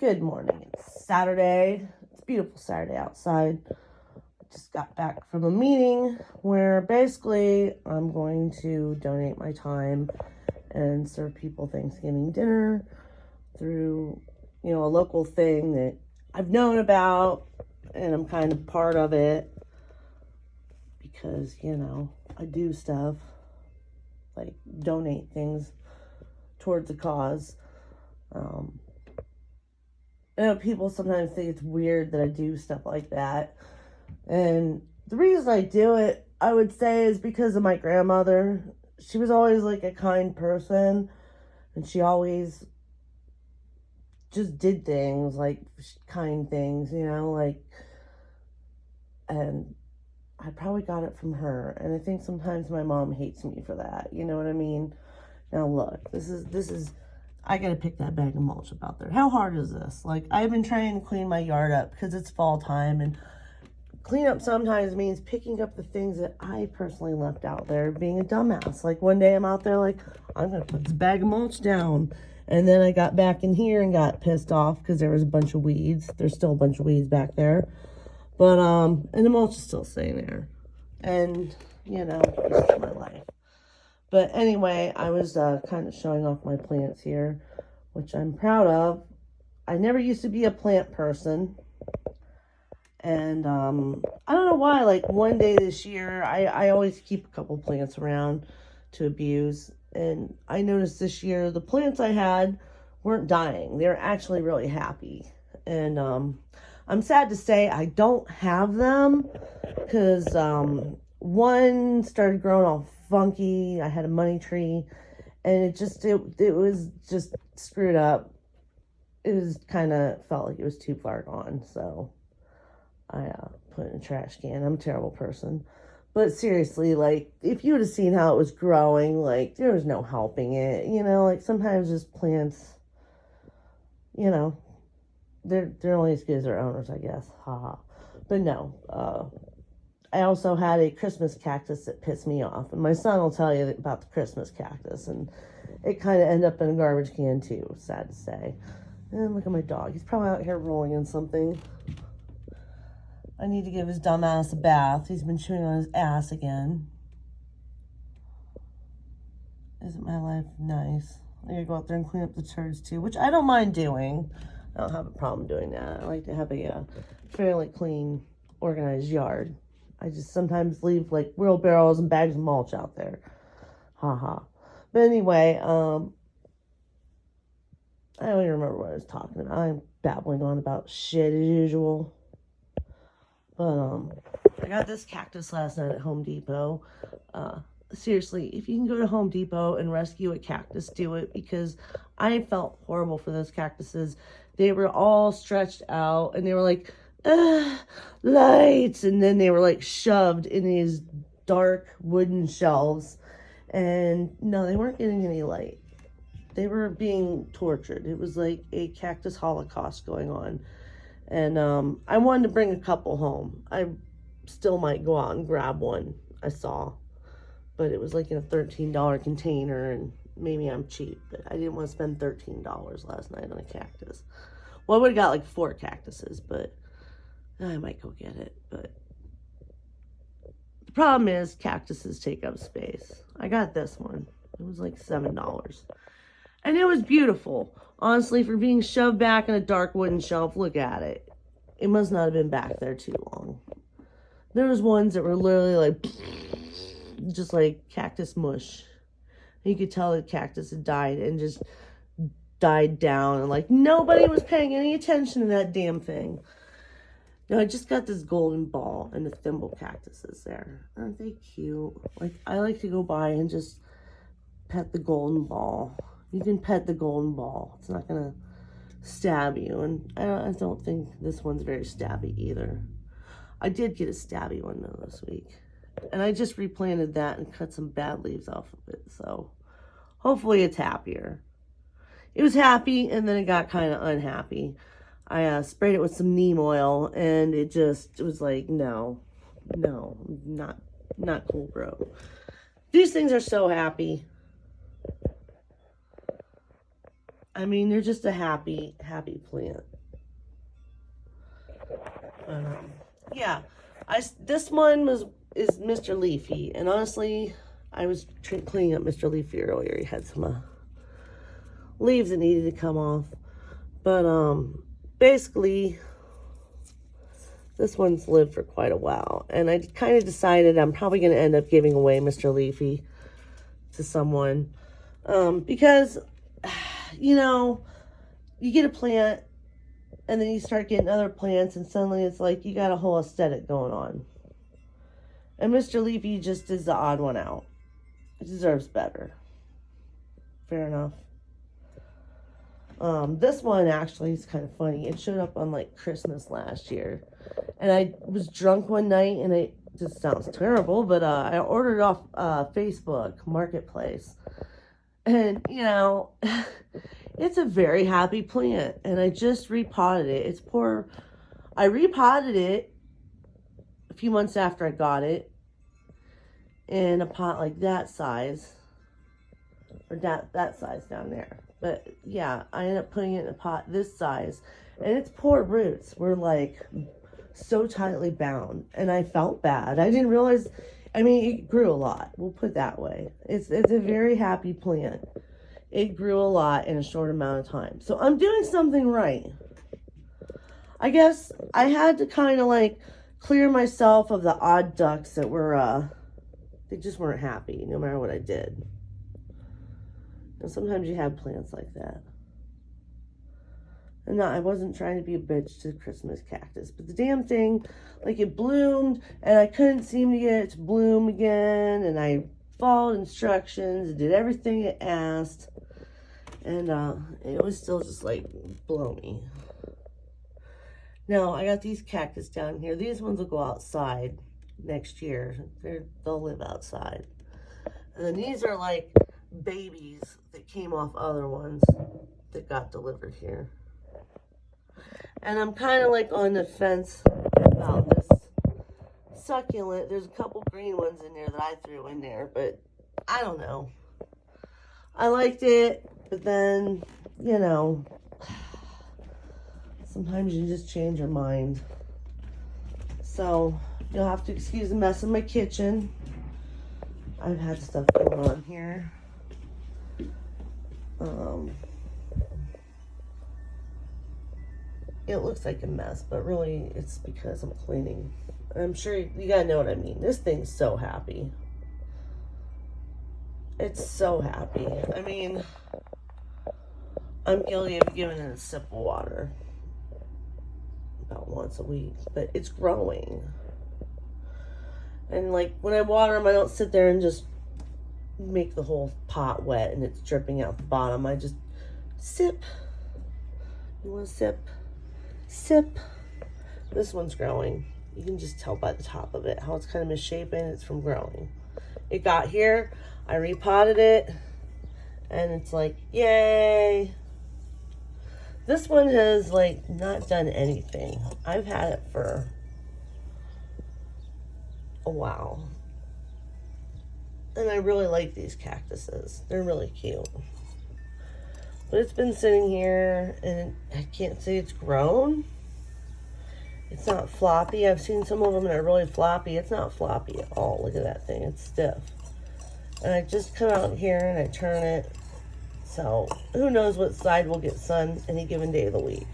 Good morning. It's Saturday. It's a beautiful Saturday outside. I just got back from a meeting where basically I'm going to donate my time and serve people Thanksgiving dinner through, a local thing that I've known about and I'm kind of part of it because, I do stuff like donate things towards a cause. I know people sometimes think it's weird that I do stuff like that. And the reason I do it, I would say, is because of my grandmother. She was always like a kind person. And she always just did things, like kind things, and I probably got it from her. And I think sometimes my mom hates me for that. You know what I mean? Now look, this is I gotta pick that bag of mulch up out there. How hard is this? Like, I've been trying to clean my yard up because it's fall time, and clean up sometimes means picking up the things that I personally left out there, being a dumbass. Like, one day I'm out there like, I'm gonna put this bag of mulch down, and then I got back in here and got pissed off because there was a bunch of weeds. There's still a bunch of weeds back there, but and the mulch is still sitting there, and this is my life. But anyway, I was kind of showing off my plants here, which I'm proud of. I never used to be a plant person. And I don't know why, like one day this year, I always keep a couple plants around to abuse. And I noticed this year the plants I had weren't dying. They were actually really happy. And I'm sad to say I don't have them because one started growing all funky. I had a money tree and it was just screwed up. It was kind of felt like it was too far gone, so I put it in a trash can. I'm a terrible person, but seriously, like, if you would have seen how it was growing, like, there was no helping it. Like, sometimes just plants, they're only as good as their owners, I guess. Haha. But no, I also had a Christmas cactus that pissed me off. And my son will tell you about the Christmas cactus. And it kind of ended up in a garbage can too, sad to say. And look at my dog. He's probably out here rolling in something. I need to give his dumb ass a bath. He's been chewing on his ass again. Isn't my life nice? I gotta go out there and clean up the turds too, which I don't mind doing. I don't have a problem doing that. I like to have a fairly clean, organized yard. I just sometimes leave like wheelbarrows and bags of mulch out there. Haha. But anyway, I don't even remember what I was talking about. I'm babbling on about shit as usual. But I got this cactus last night at Home Depot. Seriously, if you can go to Home Depot and rescue a cactus, do it, because I felt horrible for those cactuses. They were all stretched out and they were like, lights, and then they were like shoved in these dark wooden shelves, and no, they weren't getting any light. They were being tortured. It was like a cactus holocaust going on. And I wanted to bring a couple home. I still might go out and grab one I saw, but it was like in a $13 container, and maybe I'm cheap, but I didn't want to spend $13 last night on a cactus. Well, I would have got like 4 cactuses, but I might go get it. But the problem is cactuses take up space. I got this one. It was like $7. And it was beautiful. Honestly, for being shoved back in a dark wooden shelf, look at it. It must not have been back there too long. There was ones that were literally like, just like cactus mush. You could tell the cactus had died and just died down. And like, nobody was paying any attention to that damn thing. Now, I just got this golden ball and the thimble cactuses there. Aren't they cute? Like, I like to go by and just pet the golden ball. You can pet the golden ball. It's not going to stab you. And I don't think this one's very stabby either. I did get a stabby one, though, this week. And I just replanted that and cut some bad leaves off of it. So hopefully it's happier. It was happy, and then it got kind of unhappy. I sprayed it with some neem oil, and it was like, no, not cool, bro. These things are so happy. I mean, they're just a happy plant. Yeah, this one is Mr. Leafy, and honestly, I was cleaning up Mr. Leafy earlier. He had some leaves that needed to come off, but basically, this one's lived for quite a while, and I kind of decided I'm probably going to end up giving away Mr. Leafy to someone, because, you know, you get a plant, and then you start getting other plants, and suddenly it's like you got a whole aesthetic going on. And Mr. Leafy just is the odd one out. It deserves better. Fair enough. This one actually is kind of funny. It showed up on like Christmas last year. And I was drunk one night, and it just sounds terrible, but I ordered off Facebook Marketplace. And, you know, it's a very happy plant. And I just repotted it. I repotted it a few months after I got it in a pot like that size. Or that size down there. But, yeah, I ended up putting it in a pot this size. And its poor roots were, like, so tightly bound. And I felt bad. I didn't realize... I mean, it grew a lot. We'll put it that way. It's a very happy plant. It grew a lot in a short amount of time. So I'm doing something right. I guess I had to kind of like clear myself of the odd ducks that were, they just weren't happy no matter what I did. And sometimes you have plants like that. And no, I wasn't trying to be a bitch to Christmas cactus, but the damn thing, like, it bloomed, and I couldn't seem to get it to bloom again, and I followed instructions and did everything it asked, and it was still just, like, blow me. Now, I got these cactus down here. These ones will go outside next year. They'll live outside. And then these are, like, babies that came off other ones that got delivered here. And I'm kind of like on the fence about this succulent. There's a couple green ones in there that I threw in there, but I don't know. I liked it, but then, you know, sometimes you just change your mind. So you'll have to excuse the mess in my kitchen. I've had stuff going on here. It looks like a mess, but really it's because I'm cleaning. I'm sure you gotta know what I mean. This thing's so happy. It's so happy. I mean, I'm guilty of giving it a sip of water about once a week, but it's growing. And like when I water them, I don't sit there and just make the whole pot wet and it's dripping out the bottom. I just sip. You want to sip? Sip. This one's growing. You can just tell by the top of it how it's kind of misshapen. It's from growing. It got here. I repotted it. And it's like, yay. This one has like not done anything. I've had it for a while. And I really like these cactuses. They're really cute. But it's been sitting here, and I can't say it's grown. It's not floppy. I've seen some of them that are really floppy. It's not floppy at all. Look at that thing. It's stiff. And I just come out here and I turn it. So who knows what side will get sun any given day of the week.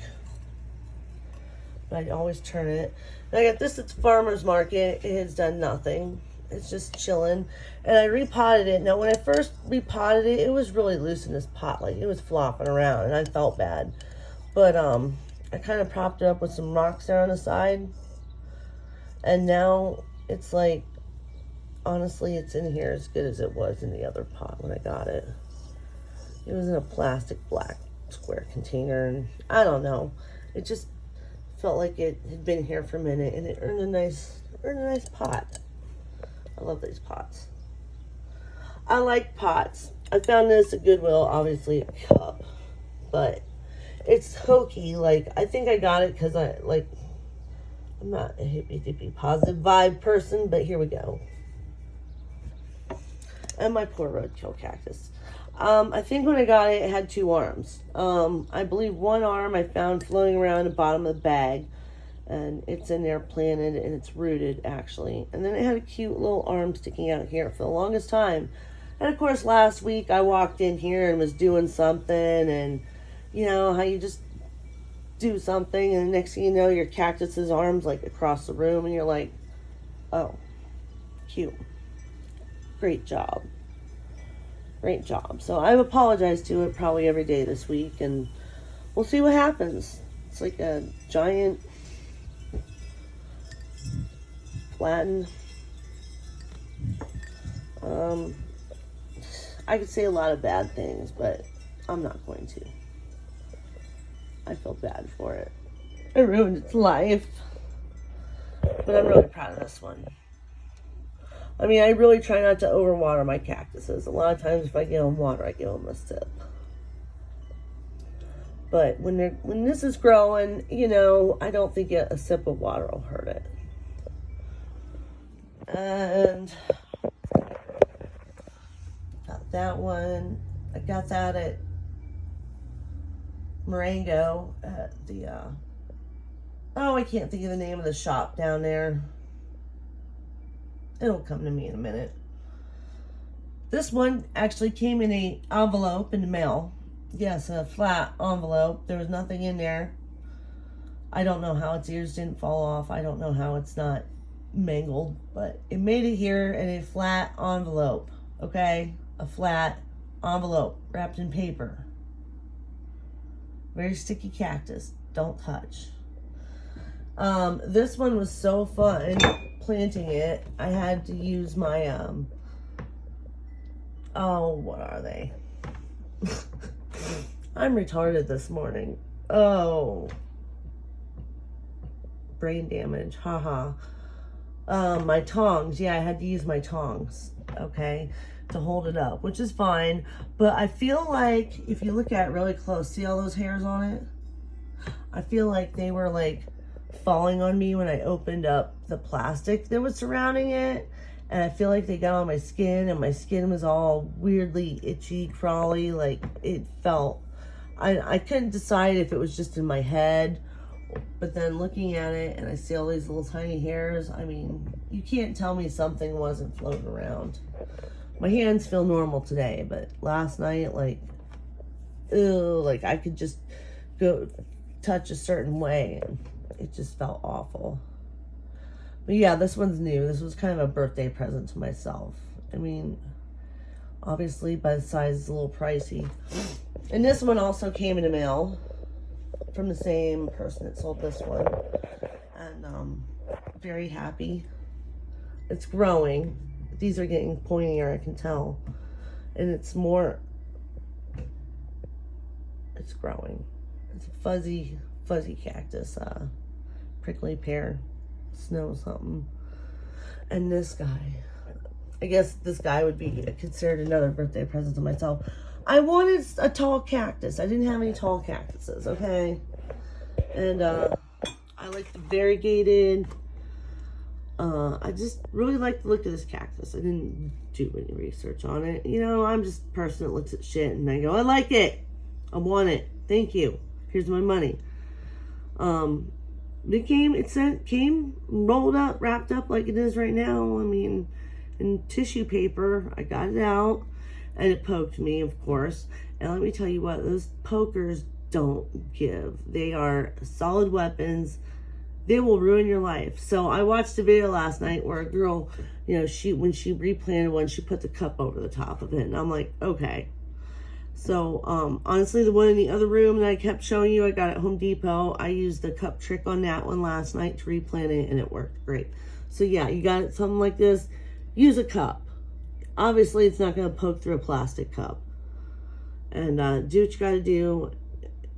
But I always turn it. And I got this at the farmer's market. It has done nothing. It's just chilling. And I repotted it. Now, when I first repotted it, it was really loose in this pot. Like, it was flopping around, and I felt bad. But I kind of propped it up with some rocks there on the side. And now it's like, honestly, it's in here as good as it was in the other pot when I got it. It was in a plastic black square container, and I don't know. It just felt like it had been here for a minute, and it earned a nice pot. I love these pots. I like pots. I found this at Goodwill, obviously a cup, but it's hokey. Like, I think I got it because I'm not a hippy-dippy positive vibe person, but here we go. And my poor roadkill cactus. I think when I got it, it had 2 arms. I believe one arm I found floating around the bottom of the bag, and it's in there planted, and it's rooted, actually. And then it had a cute little arm sticking out here for the longest time. And of course, last week I walked in here and was doing something, and you know how you just do something, and the next thing you know, your cactus's arms like across the room, and you're like, oh, cute. Great job. Great job. So I've apologized to it probably every day this week, and we'll see what happens. It's like a giant flattened. I could say a lot of bad things, but I'm not going to. I feel bad for it. I ruined its life. But I'm really proud of this one. I mean, I really try not to overwater my cactuses. A lot of times if I give them water, I give them a sip. But when this is growing, you know, I don't think a sip of water will hurt it. And got that one. I got that at Marengo at the, oh, I can't think of the name of the shop down there. It'll come to me in a minute. This one actually came in an envelope in the mail. Yes, a flat envelope. There was nothing in there. I don't know how its ears didn't fall off. I don't know how it's not mangled, but it made it here in a flat envelope. Okay? A flat envelope wrapped in paper. Very sticky cactus. Don't touch. This one was so fun planting it. I had to use my, oh, what are they? I'm retarded this morning. Oh. Brain damage. Haha. My tongs. Yeah, I had to use my tongs. Okay. To hold it up, which is fine. But I feel like, if you look at it really close, see all those hairs on it? I feel like they were like falling on me when I opened up the plastic that was surrounding it, and I feel like they got on my skin, and my skin was all weirdly itchy, crawly, like it felt, I couldn't decide if it was just in my head, but then looking at it and I see all these little tiny hairs, I mean, you can't tell me something wasn't floating around. My hands feel normal today, but last night, like, ew, like I could just go touch a certain way and it just felt awful. But yeah, this one's new. This was kind of a birthday present to myself. I mean, obviously by the size it's a little pricey. And this one also came in the mail from the same person that sold this one. And very happy. It's growing. These are getting pointier, I can tell. And it's more, it's growing. It's a fuzzy cactus, prickly pear, snow something. And this guy, I guess this guy would be considered another birthday present to myself. I wanted a tall cactus. I didn't have any tall cactuses, okay? And I like the variegated. I just really like the look of this cactus. I didn't do any research on it. You know, I'm just a person that looks at shit and I go, I like it. I want it. Thank you. Here's my money. It came rolled up, wrapped up like it is right now. I mean, in tissue paper. I got it out and it poked me, of course. And let me tell you what, those pokers don't give. They are solid weapons. They will ruin your life. So I watched a video last night where a girl, you know, when she replanted one, she put the cup over the top of it. And I'm like, okay. So, honestly, the one in the other room that I kept showing you, I got at Home Depot. I used the cup trick on that one last night to replant it, and it worked great. So, yeah, you got something like this, use a cup. Obviously, it's not going to poke through a plastic cup. And do what you got to do.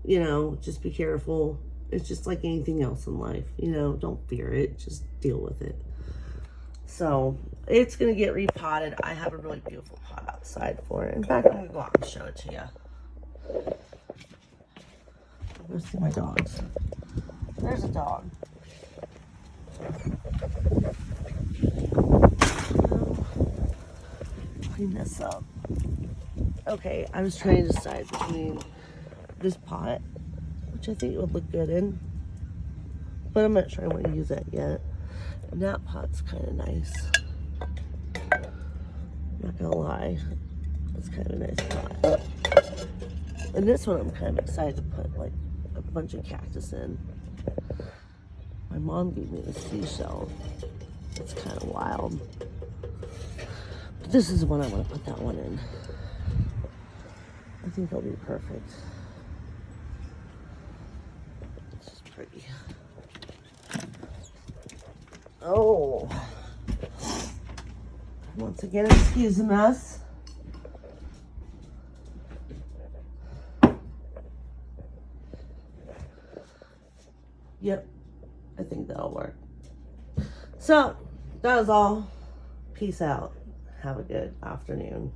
You know, just be careful. It's just like anything else in life. You know, don't fear it. Just deal with it. So, it's going to get repotted. I have a really beautiful pot outside for it. In fact, I'm going to go out and show it to you. Let's see my dogs. There's a dog. Clean this up. Okay, I was trying to decide between this pot, which I think would look good in, but I'm not sure I want to use that yet. And that pot's kind of nice. Not gonna lie, it's kind of a nice pot. And this one I'm kind of excited to put like a bunch of cactus in. My mom gave me the seashell. It's kind of wild. But this is the one I want to put that one in. I think it'll be perfect. It's just pretty. Oh. Once again, excuse the mess. Yep, I think that'll work. So, that was all. Peace out. Have a good afternoon.